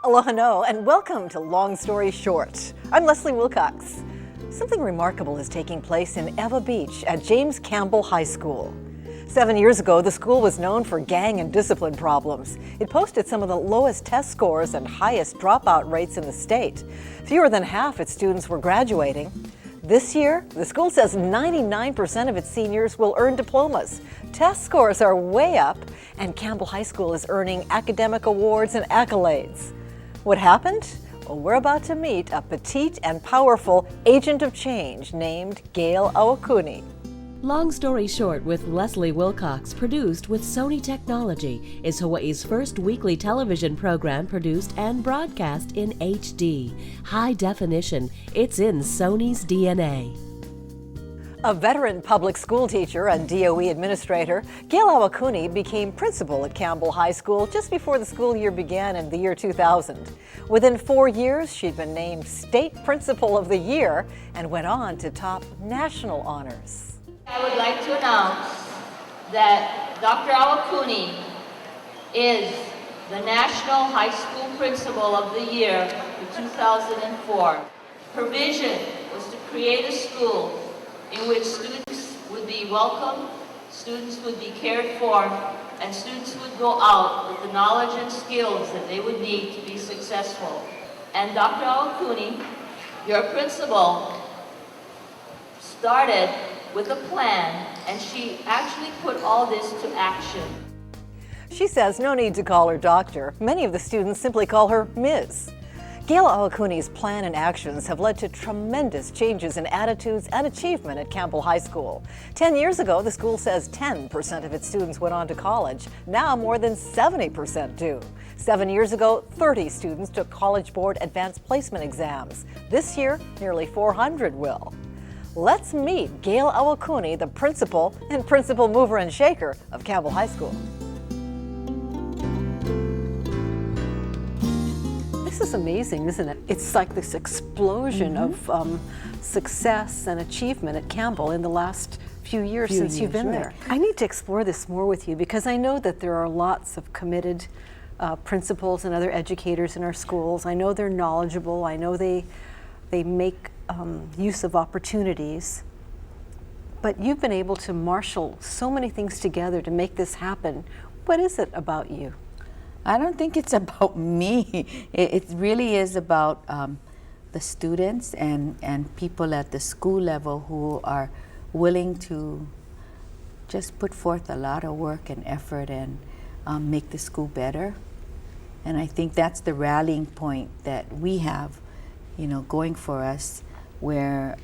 Aloha no, and welcome to Long Story Short. I'm Leslie Wilcox. Something remarkable is taking place in Ewa Beach at James Campbell High School. 7 years ago, the school was known for gang and discipline problems. It posted some of the lowest test scores and highest dropout rates in the state. Fewer than half its students were graduating. This year, the school says 99% of its seniors will earn diplomas. Test scores are way up, and Campbell High School is earning academic awards and accolades. What happened? Well, we're about to meet a petite and powerful agent of change named Gail Awakuni. Long Story Short with Leslie Wilcox, produced with Sony Technology, is Hawaii's first weekly television program produced and broadcast in HD. High definition. It's in Sony's DNA. A veteran public school teacher and DOE administrator, Gail Awakuni became principal at Campbell High School just before the school year began in the year 2000. Within 4 years, she'd been named State Principal of the Year and went on to top national honors. I would like to announce that Dr. Awakuni is the National High School Principal of the Year for 2004. Her vision was to create a school in which students would be welcome, students would be cared for, and students would go out with the knowledge and skills that they would need to be successful. And Dr. Awakuni, your principal, started with a plan, and she actually put all this to action. She says no need to call her doctor. Many of the students simply call her Ms. Gail Awakuni's plan and actions have led to tremendous changes in attitudes and achievement at Campbell High School. 10 years ago, the school says 10% of its students went on to college. Now more than 70% do. 7 years ago, 30 students took College Board advanced placement exams. This year, nearly 400 will. Let's meet Gail Awakuni, the principal and principal mover and shaker of Campbell High School. This is amazing, isn't it? It's like this explosion of success and achievement at Campbell in the last few years since you've been there. I need to explore this more with you because I know that there are lots of committed principals and other educators in our schools. I know they're knowledgeable. I know they make use of opportunities. But you've been able to marshal so many things together to make this happen. What is it about you? I don't think it's about me. It really is about the students and people at the school level who are willing to just put forth a lot of work and effort and make the school better. And I think that's the rallying point that we have, going for us, where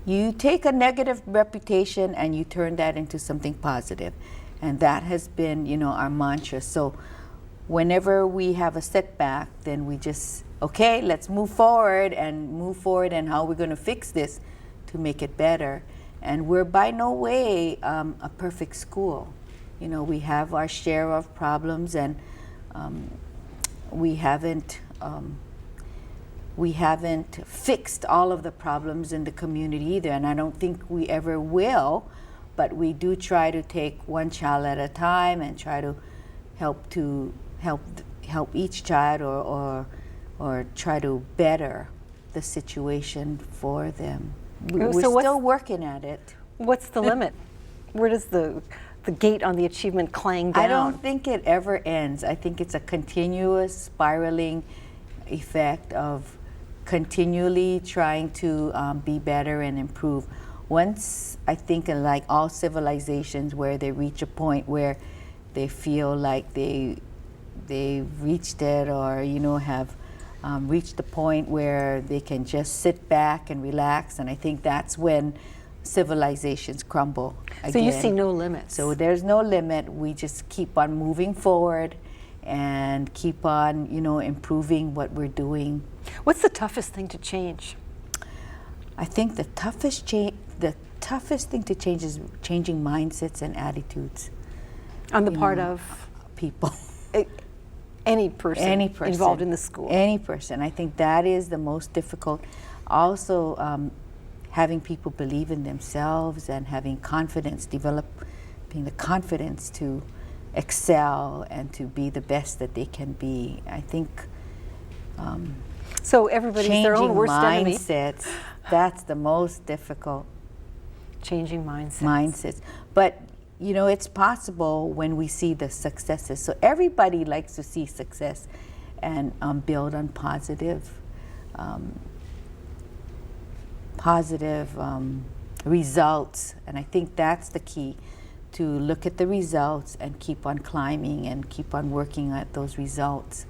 you take a negative reputation and you turn that into something positive. And that has been, our mantra. So whenever we have a setback, then we just, okay, let's move forward and how we're going to fix this to make it better. And we're by no way a perfect school. We have our share of problems, and we haven't fixed all of the problems in the community either, and I don't think we ever will. But we do try to take one child at a time and try to help each child or try to better the situation for them. We're still working at it. What's the limit? Where does the gate on the achievement clang down? I don't think it ever ends. I think it's a continuous spiraling effect of continually trying to be better and improve. Once, I think, in like all civilizations, where they reach a point where they feel like they reached it, or have reached the point where they can just sit back and relax, and I think that's when civilizations crumble again. So you see no limits. So there's no limit. We just keep on moving forward and keep on, improving what we're doing. What's the toughest thing to change? I think the toughest thing to change is changing mindsets and attitudes. On the part of? People. Any person involved in the school. Any person. I think that is the most difficult. Also, having people believe in themselves and having confidence, developing the confidence to excel and to be the best that they can be. I think So everybody's their own worst enemy. mindsets, that's the most difficult. Changing mindsets. Mindsets. But, you know, it's possible when we see the successes. So everybody likes to see success and build on positive results. And I think that's the key, to look at the results and keep on climbing and keep on working at those results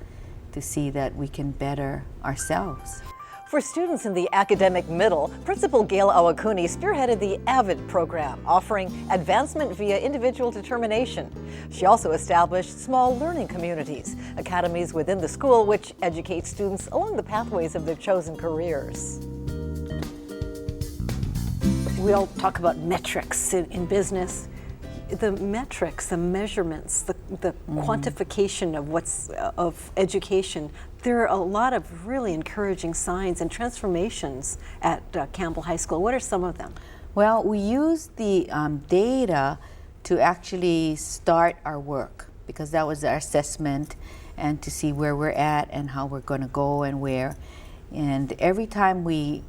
to see that we can better ourselves. For students in the academic middle, Principal Gail Awakuni spearheaded the AVID program, offering advancement via individual determination. She also established small learning communities, academies within the school which educate students along the pathways of their chosen careers. We all talk about metrics in business. The metrics, the measurements, the quantification of education, there are a lot of really encouraging signs and transformations at Campbell High School. What are some of them? Well, we use the data to actually start our work, because that was our assessment, and to see where we're at and how we're going to go and where. And every time the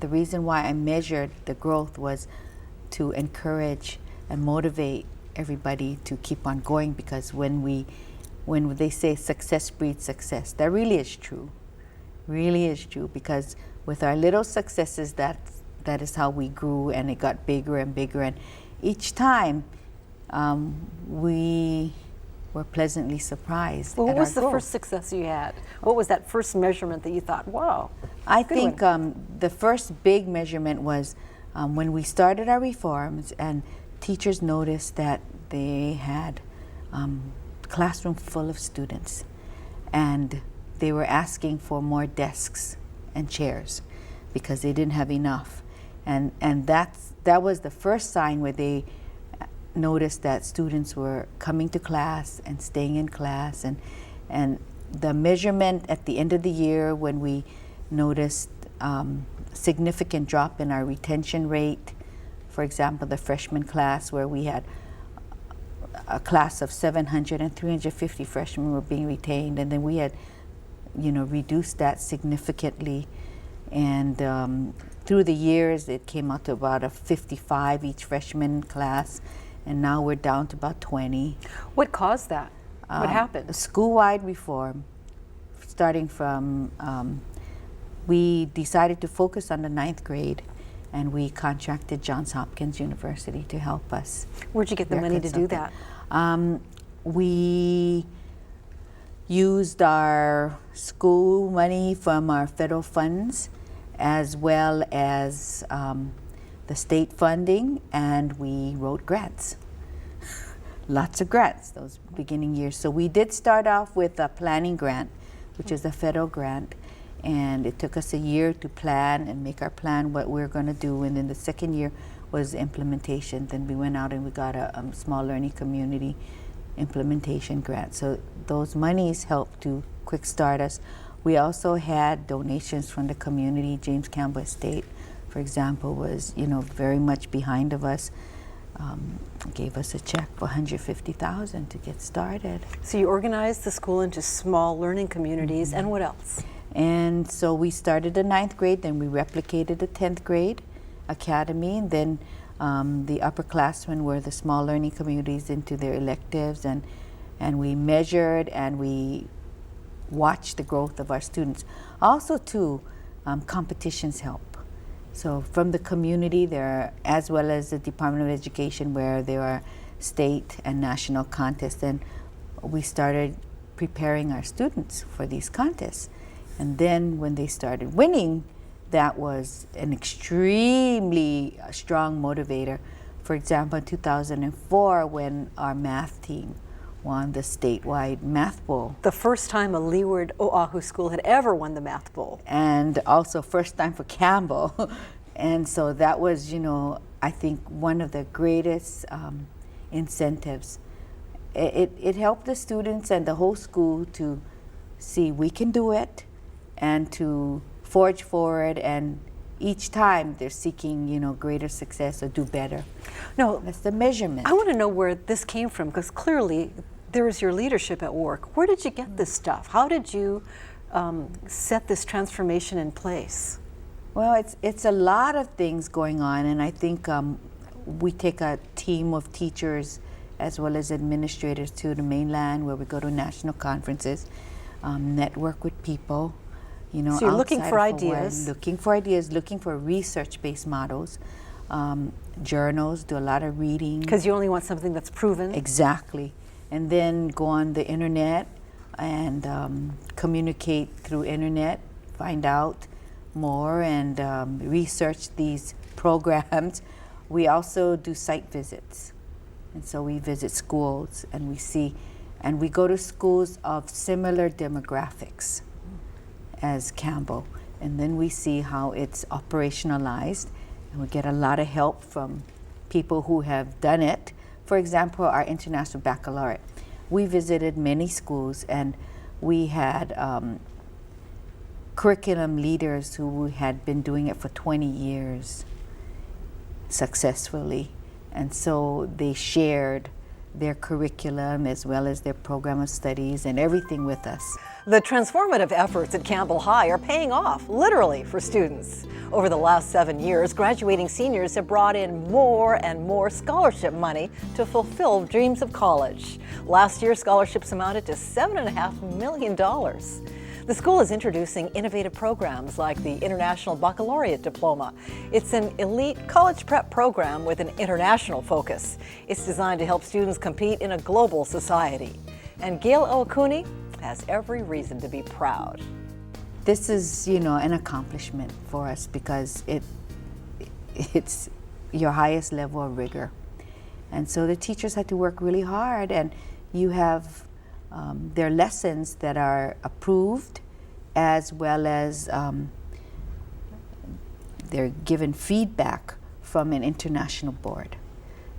reason why I measured the growth was to encourage and motivate everybody to keep on going, because when they say success breeds success, that really is true. Really is true, because with our little successes, that is how we grew, and it got bigger and bigger, and each time we were pleasantly surprised. Well, what at was our the growth. first success you had? What was that first measurement that you thought, wow? I think the first big measurement was when we started our reforms, and teachers noticed that they had a classroom full of students, and they were asking for more desks and chairs because they didn't have enough. And that was the first sign where they noticed that students were coming to class and staying in class. And the measurement at the end of the year, when we noticed significant drop in our retention rate, for example, the freshman class, where we had a class of 700 and 350 freshmen were being retained, and then we had, reduced that significantly. And through the years, it came out to about 55 each freshman class, and now we're down to about 20. What caused that? What happened? A school-wide reform, starting from, we decided to focus on the 9th grade, and we contracted Johns Hopkins University to help us. Where'd you get the money to do that? We used our school money from our federal funds, as well as the state funding, and we wrote grants. Lots of grants those beginning years. So we did start off with a planning grant, which is a federal grant, and it took us a year to plan and make our plan what we're going to do. And then the second year was implementation. Then we went out and we got a small learning community implementation grant. So those monies helped to quick start us. We also had donations from the community. James Campbell Estate, for example, was very much behind of us. Gave us a check for $150,000 to get started. So you organized the school into small learning communities, and what else? And so we started the 9th grade, then we replicated the 10th grade academy, and then the upperclassmen were the small learning communities into their electives, and we measured and we watched the growth of our students. Also too, competitions help. So from the community there, as well as the Department of Education, where there are state and national contests, and we started preparing our students for these contests. And then when they started winning, that was an extremely strong motivator. For example, in 2004, when our math team won the statewide math bowl. The first time a Leeward Oahu school had ever won the math bowl. And also first time for Campbell. And so that was, I think one of the greatest incentives. It helped the students and the whole school to see we can do it, and to forge forward and each time they're seeking, greater success or do better. No, That's the measurement. I want to know where this came from, because clearly there is your leadership at work. Where did you get this stuff? How did you set this transformation in place? Well, it's a lot of things going on, and I think we take a team of teachers as well as administrators to the mainland, where we go to national conferences, network with people, So you're looking outside for of Hawaii, ideas. looking for research-based models, journals, do a lot of reading. Because you only want something that's proven. Exactly. And then go on the internet and communicate through internet, find out more, and research these programs. We also do site visits. And so we visit schools and we see, and we go to schools of similar demographics as Campbell. And then we see how it's operationalized, and we get a lot of help from people who have done it. For example, our International Baccalaureate. We visited many schools, and we had curriculum leaders who had been doing it for 20 years successfully. And so they shared their curriculum as well as their program of studies and everything with us. The transformative efforts at Campbell High are paying off, literally, for students. Over the last 7 years, graduating seniors have brought in more and more scholarship money to fulfill dreams of college. Last year, scholarships amounted to $7.5 million. The school is introducing innovative programs like the International Baccalaureate Diploma. It's an elite college prep program with an international focus. It's designed to help students compete in a global society. And Gail Awakuni has every reason to be proud. This is, an accomplishment for us because it's your highest level of rigor. And so the teachers had to work really hard, and you have their lessons that are approved, as well as they're given feedback from an international board.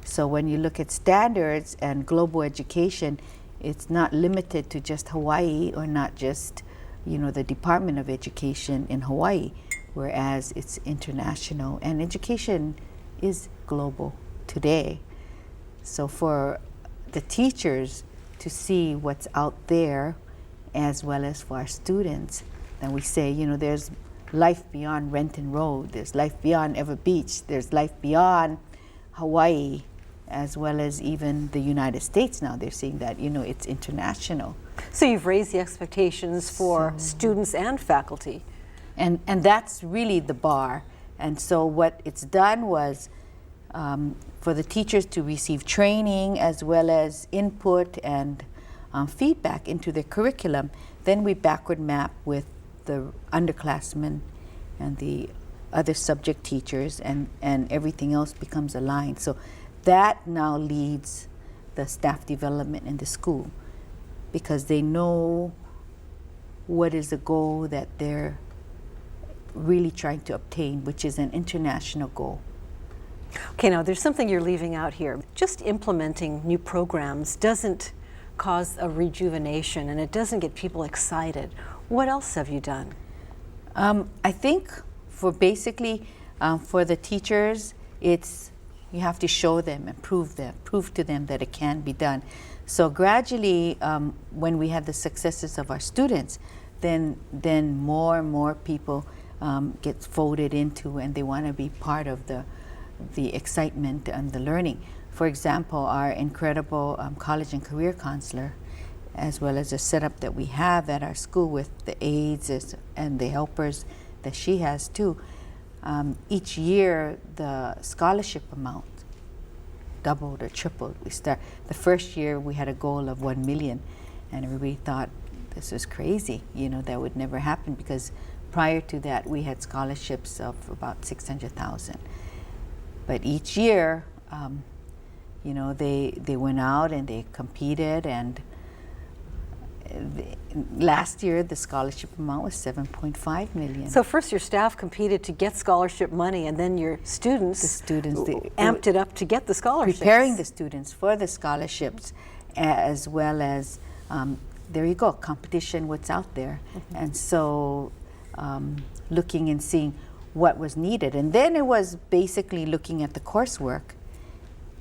So when you look at standards and global education, it's not limited to just Hawaii, or not just, the Department of Education in Hawaii, whereas it's international, and education is global today. So for the teachers to see what's out there, as well as for our students, then we say, there's life beyond Renton Road, there's life beyond Ever Beach, there's life beyond Hawaii, as well as even the United States now. They're seeing that, it's international. So you've raised the expectations for students and faculty. And that's really the bar. And so what it's done was for the teachers to receive training as well as input and feedback into their curriculum. Then we backward map with the underclassmen and the other subject teachers, and everything else becomes aligned. So that now leads the staff development in the school, because they know what is the goal that they're really trying to obtain, which is an international goal. Okay, now there's something you're leaving out here. Just implementing new programs doesn't cause a rejuvenation, and it doesn't get people excited. What else have you done? I think for for the teachers, it's you have to show them and prove to them that it can be done. So gradually, when we have the successes of our students, then more and more people get folded into, and they want to be part of the excitement and the learning. For example, our incredible college and career counselor, as well as the setup that we have at our school with the aides and the helpers that she has too, each year the scholarship amount doubled or tripled. The first year we had a goal of 1 million, and everybody thought this was crazy, that would never happen, because prior to that we had scholarships of about 600,000. But each year, they went out and they competed, and last year the scholarship amount was 7.5 million. So first your staff competed to get scholarship money, and then your students, amped it up to get the scholarships. Preparing the students for the scholarships, as well as, there you go, competition, what's out there. Mm-hmm. And so looking and seeing what was needed. And then it was basically looking at the coursework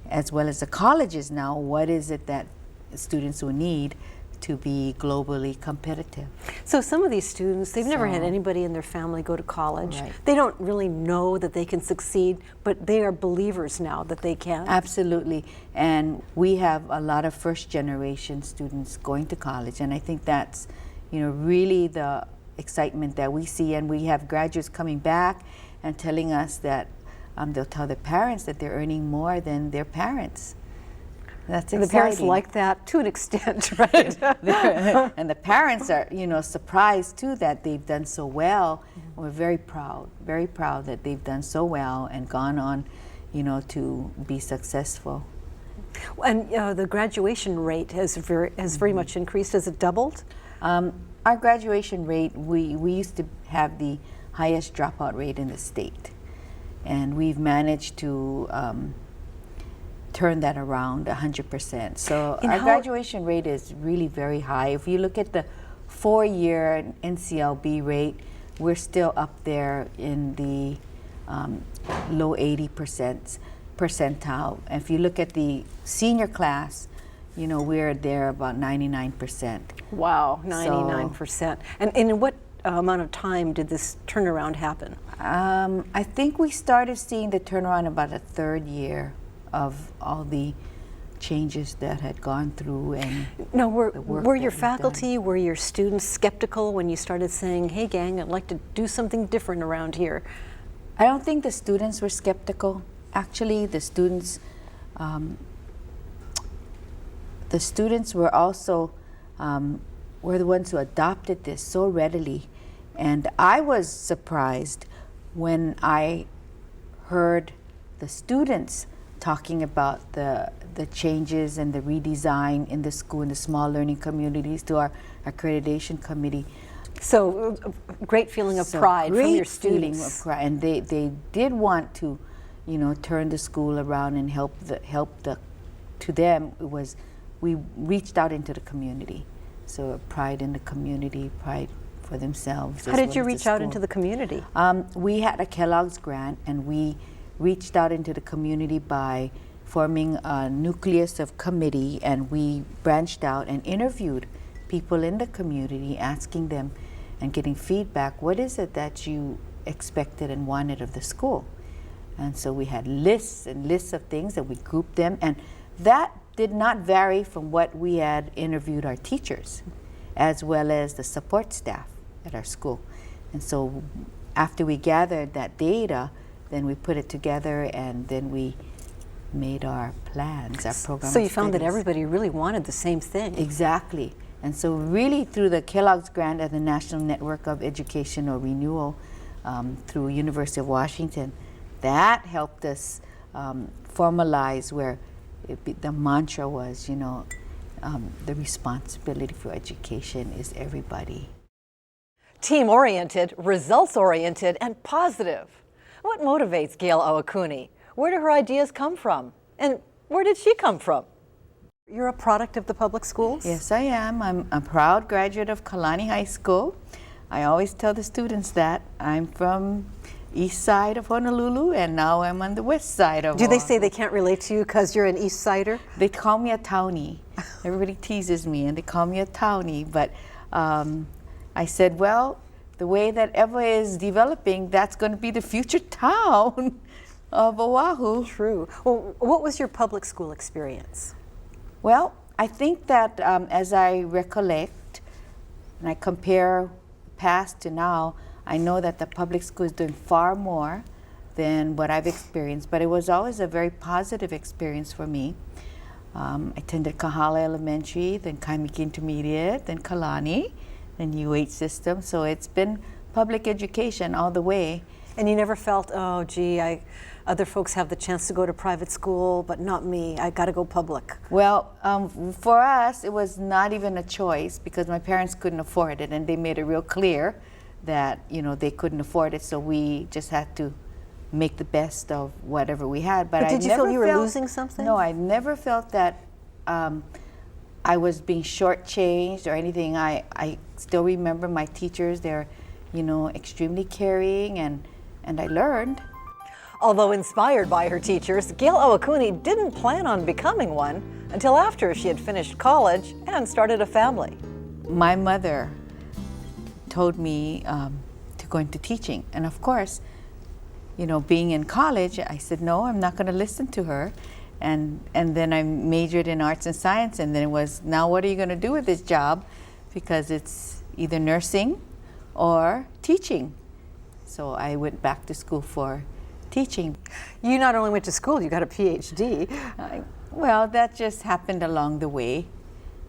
as well as the colleges now. What is it that students will need to be globally competitive? So some of these students, they've never had So- anybody in their family go to college. Right. They don't really know that they can succeed, but they are believers now that they can. Absolutely. And we have a lot of first generation students going to college, and I think that's, really the excitement that we see. And we have graduates coming back and telling us that they'll tell their parents that they're earning more than their parents. That's exciting. And the parents like that to an extent, right? And the parents are, surprised too that they've done so well. We're very proud that they've done so well and gone on, to be successful. And the graduation rate has very much increased. Has it doubled? Our graduation rate, we used to have the highest dropout rate in the state, and we've managed to turn that around 100%. So our graduation rate is really very high. If you look at the 4-year NCLB rate, we're still up there in the low 80% percentile. If you look at the senior class, we're there about 99%. Wow, 99%. And in what amount of time did this turnaround happen? I think we started seeing the turnaround about the 3rd year of all the changes that had gone through. And now, were your faculty, were your students skeptical when you started saying, hey gang, I'd like to do something different around here? I don't think the students were skeptical. Actually, the students were also were the ones who adopted this so readily. And I was surprised when I heard the students talking about the changes and the redesign in the school, in the small learning communities, to our accreditation committee. So great feeling of pride from your students. Great feeling of pride, and they did want to, turn the school around and help to them it was, we reached out into the community. So pride in the community, pride for themselves. How did you reach out into the community? We had a Kellogg's grant, and we reached out into the community by forming a nucleus of committee, and we branched out and interviewed people in the community, asking them and getting feedback. What is it that you expected and wanted of the school? And so we had lists and lists of things, and we grouped them, and that did not vary from what we had interviewed our teachers as well as the support staff at our school. And so after we gathered that data, then we put it together, and then we made our plans, our program. So you found that everybody really wanted the same thing. Exactly. And so really through the Kellogg's grant and the National Network of Educational Renewal through University of Washington, that helped us formalize where the mantra was, the responsibility for education is everybody. Team-oriented, results-oriented, and positive. What motivates Gail Awakuni? Where do her ideas come from? And where did she come from? You're a product of the public schools? Yes, I am. I'm a proud graduate of Campbell High School. I always tell the students that I'm from east side of Honolulu, and now I'm on the west side of Do they say they can't relate to you because you're an East Sider? They call me a townie. Everybody teases me, and they call me a townie. But I said, well, the way that Eva is developing, that's going to be the future town of Oahu. True. Well, what was your public school experience? Well, I think that as I recollect and I compare past to now, I know that the public school is doing far more than what I've experienced, but it was always a very positive experience for me. I attended Kahala Elementary, then Kaimiki Intermediate, then Kalani, then UH system, so it's been public education all the way. And you never felt, oh, gee, other folks have the chance to go to private school, but not me. I got to go public. Well, for us, it was not even a choice because my parents couldn't afford it, and they made it real clear that they couldn't afford it. So we just had to make the best of whatever we had. But did you feel you were losing something? No, I never felt that I was being shortchanged or anything. I still remember my teachers. They're extremely caring, and and I learned. Although inspired by her teachers, Gail Awakuni didn't plan on becoming one until after she had finished college and started a family. My mother told me to go into teaching, and of course, you know, being in college, I said, no, I'm not going to listen to her. And then I majored in arts and science, and then it was, now what are you going to do with this job? Because it's either nursing or teaching. So I went back to school for teaching. You not only went to school, you got a PhD. Well, that just happened along the way.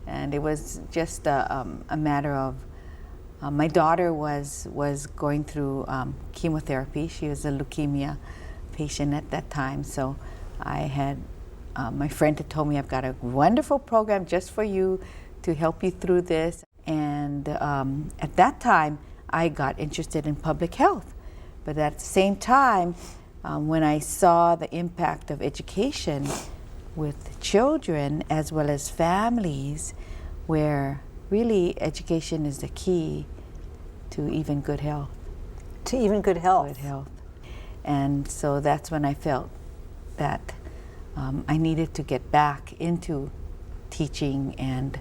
And it was just a matter of, my daughter was going through chemotherapy. She was a leukemia patient at that time. So I had, my friend had told me, I've got a wonderful program just for you to help you through this. And at that time, I got interested in public health. But at the same time, when I saw the impact of education with children as well as families, where really education is the key to even good health. To even good health. Good health. And so that's when I felt that I needed to get back into teaching and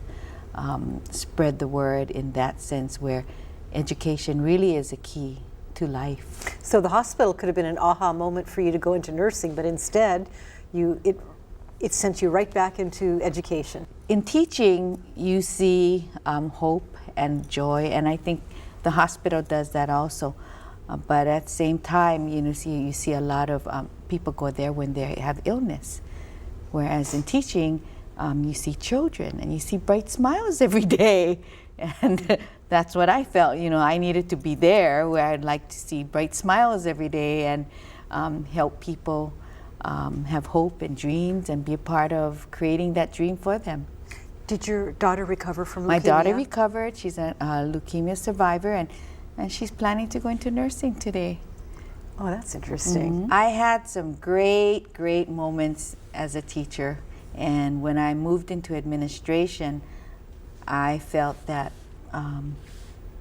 spread the word in that sense, where education really is a key to life. So the hospital could have been an aha moment for you to go into nursing, but instead it sent you right back into education. In teaching, you see hope and joy, and I think the hospital does that also. But at the same time, you see a lot of people go there when they have illness. Whereas in teaching, you see children and you see bright smiles every day. And that's what I felt, I needed to be there, where I'd like to see bright smiles every day and help people have hope and dreams and be a part of creating that dream for them. Did your daughter recover from leukemia? My daughter recovered. She's a leukemia survivor, and she's planning to go into nursing today. Oh, that's interesting. Mm-hmm. I had some great moments as a teacher, and when I moved into administration, I felt that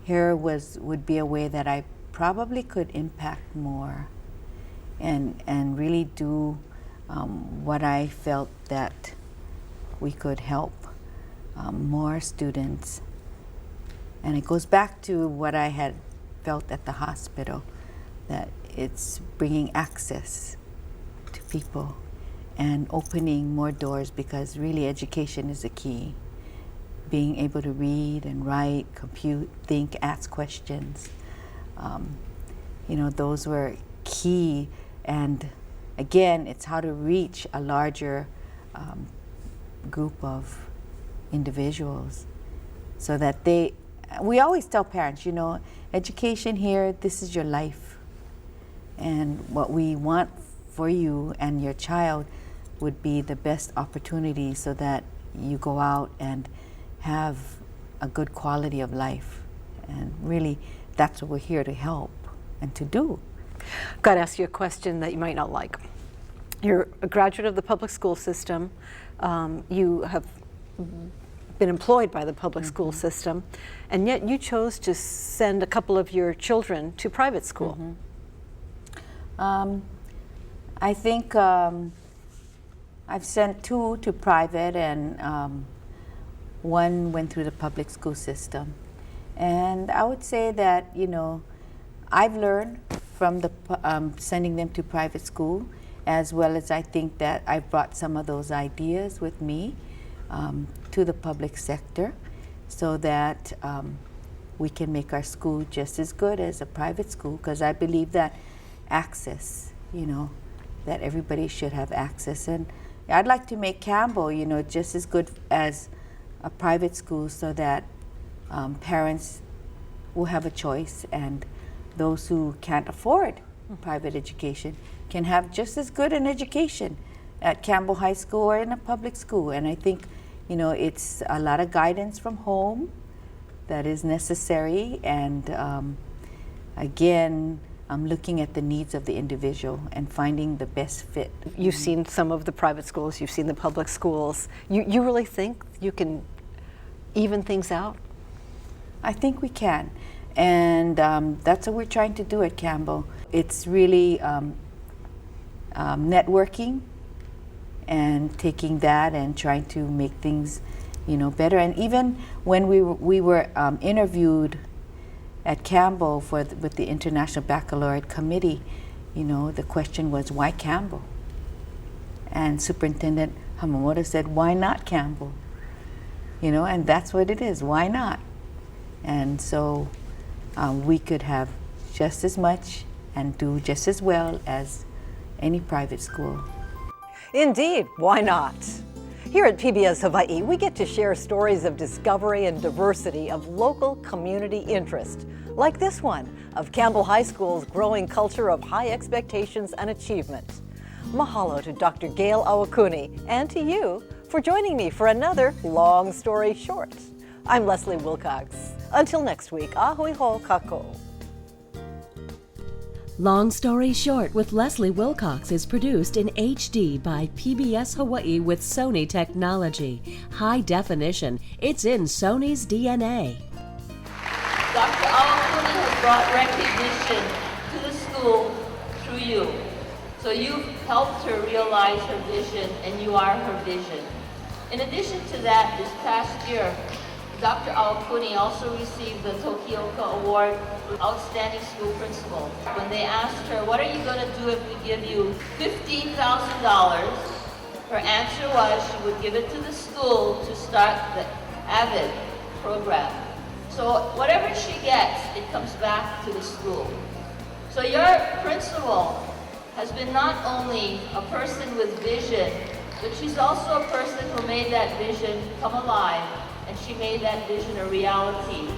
here would be a way that I probably could impact more and really do what I felt that we could help more students. And it goes back to what I had felt at the hospital, that it's bringing access to people and opening more doors, because really education is the key. Being able to read and write, compute, think, ask questions. Those were key. And again, it's how to reach a larger group of individuals so that we always tell parents, education here, this is your life. And what we want for you and your child would be the best opportunity so that you go out and have a good quality of life. And really, that's what we're here to help and to do. I've got to ask you a question that you might not like. You're a graduate of the public school system. You have been employed by the public school system, and yet you chose to send a couple of your children to private school. I think I've sent two to private, and one went through the public school system. And I would say that, I've learned from sending them to private school, as well as I think that I've brought some of those ideas with me to the public sector, so that we can make our school just as good as a private school, because I believe that access, that everybody should have access. And I'd like to make Campbell, just as good as a private school, so that parents will have a choice, and those who can't afford private education can have just as good an education at Campbell High School or in a public school. And I think, it's a lot of guidance from home that is necessary. And again, I'm looking at the needs of the individual and finding the best fit. You've seen some of the private schools, you've seen the public schools. You really think you can even things out? I think we can. And that's what we're trying to do at Campbell. It's really networking and taking that and trying to make things, better. And even when we were interviewed at Campbell with the International Baccalaureate Committee, the question was, why Campbell? And Superintendent Hamamoto said, why not Campbell? And that's what it is, why not? And so we could have just as much and do just as well as any private school. Indeed, why not? Here at PBS Hawaii, we get to share stories of discovery and diversity of local community interest, like this one of Campbell High School's growing culture of high expectations and achievement. Mahalo to Dr. Gail Awakuni and to you for joining me for another Long Story Short. I'm Leslie Wilcox. Until next week, ahui ho kako. Long Story Short with Leslie Wilcox is produced in HD by PBS Hawaii with Sony technology. High definition, it's in Sony's DNA. Dr. Awakuni has brought recognition to the school through you. So you've helped her realize her vision, and you are her vision. In addition to that, this past year, Dr. Awakuni also received the Tokioka Award for Outstanding School Principal. When they asked her, what are you going to do if we give you $15,000? Her answer was she would give it to the school to start the AVID program. So whatever she gets, it comes back to the school. So your principal has been not only a person with vision, but she's also a person who made that vision come alive, and she made that vision a reality.